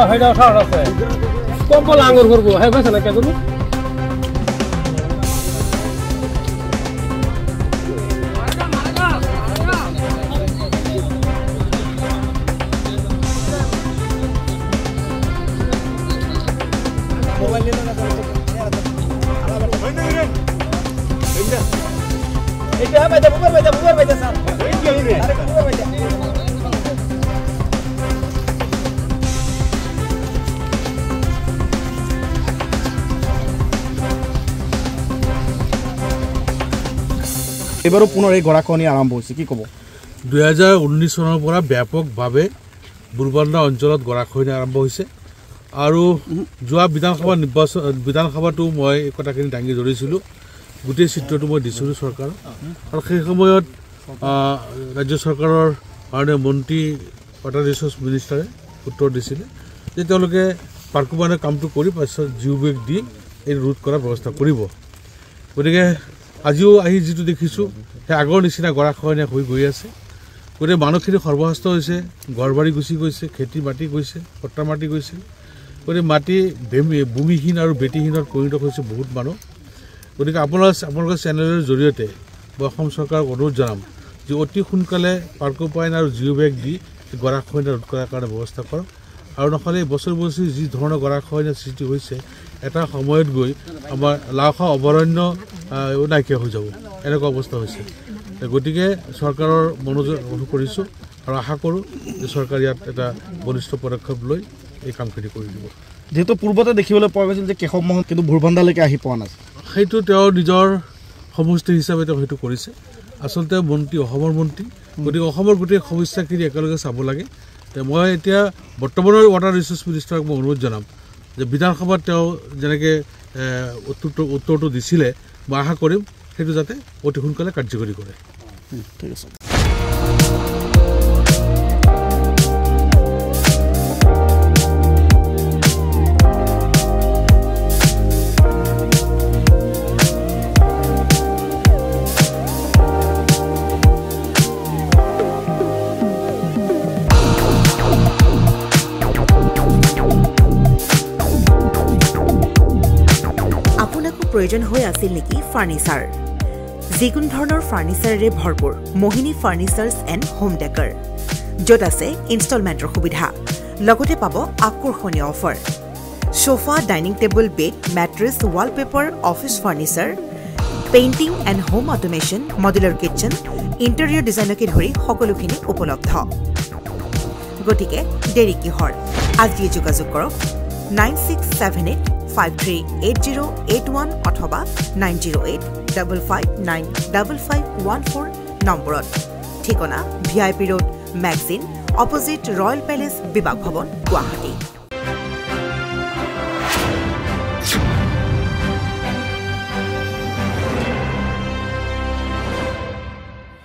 Heda salah saya. Kompol anggur gurgu. Hai bahasa nak dulu. Baca sah. এবারও পুনৰ এই গৰাখহনি আৰম্ভ হৈছে কি ক'ব 2019 চনৰ পৰা ব্যাপকভাৱে বুৰবান্দা অঞ্চলত গৰাখহনি আৰম্ভ হৈছে আৰু যোৱা বিধানসভাটো মই এই কথাখিনি দাঙি ধৰিছিলোঁ গোটেই চিত্ৰটো মই দিছিলোঁ চৰকাৰ আৰু সেই সময়ত ৰাজ্য চৰকাৰৰ কাৰণে মন্ত্ৰী ৱাটাৰ ৰিচোৰ্চ মিনিষ্টাৰে উত্তৰ দিছিলে যে তেওঁলোকে পাৰ্কুবানৰ কামটো কৰি পাছত জিও বেগ দি এই ৰোধ কৰাৰ ব্যৱস্থা কৰিব গতিকে আজিও আহি যেটো দেখিছো হে আগৰ নিচিনা গৰাখহনি হৈ গৈ আছে গৰে মানুহখিনি সৰ্বহস্ত হৈছে ঘৰবাৰী গুছি গৈছে খেতি মাটি গৈছে পট্টা মাটি গৈছে গৰে মাটি ভূমিহীন আৰু বেটিহীনৰ পৰিণত হৈছে বহুত মানুহ গতিকে আপোনালোকৰ চেনেলৰ জৰিয়তে অসম চৰকাৰক অনুৰোধ জনাম যে অতি সোনকালে পাৰ্কুপাইন আৰু জিও বেগ দি গৰাখহনি ৰোধ কৰাৰ কাৰণে ব্যৱস্থা কৰক আৰু নহলে বছৰ যি ধৰণৰ গৰাখহনি সৃষ্টি হৈছে এটা সময়ত গৈ আমাৰ লাখা অভয়াৰণ্য নাইকিয়া হৈ যাব এনেকুৱা অৱস্থা হৈছে গতিকে চৰকাৰৰ মনোযোগ কৰিছো আৰু আশা কৰোঁ যে চৰকাৰ ইয়াত এটা বলিষ্ঠ পদক্ষেপ লৈ এই কামখিনি কৰি দিব যেহেতু পূৰ্বতে দেখিবলৈ পোৱা গৈছিল যে কেশৱ মহন্ত কিন্তু বুৰবান্দালৈকে আহি পোৱা নাছিল সেইটো তেওঁ নিজৰ সমষ্টি হিচাপে তেওঁ সেইটো কৰিছে আচলতে মন্ত্ৰী অসমৰ মন্ত্ৰী গতিকে অসমৰ গোটেই সমস্যাখিনি একেলগে চাব লাগে মই এতিয়া বৰ্তমানৰ ৱাটাৰ ৰিচোৰ্চ মিনিষ্টাৰক মই অনুৰোধ জনাম যে বিধানসভাত তেওঁ যেনেকৈ উত্তৰটো দিছিলে মই আশা কৰিম সেইটো যাতে অতি সোনকালে কাৰ্যকৰী কৰে ঠিক আছে প্ৰয়োজন হৈ আছিল নেকি ফাৰ্নিচাৰ যিকোনো ধৰণৰ ফাৰ্নিচাৰেৰে ভৰপূৰ মোহিনী ফাৰ্নিচাৰ্ছ এণ্ড হোম ডেকৰ য'ত আছে ইনষ্টলমেণ্টৰ সুবিধা লগতে পাব আকৰ্ষণীয় offer sofa dining table bed mattress wallpaper office furniture painting and home automation modular kitchen interior ডিজাইনকে ধৰি সকলোখিনি উপলব্ধ গতিকে দেৰি কিহৰ আজিয়ে যোগাযোগ কৰক 9678538081 অথবা 9085595514 নম্বৰত ঠিকনা VIP road magazine opposite royal palace বিভাগ ভৱন গুৱাহাটী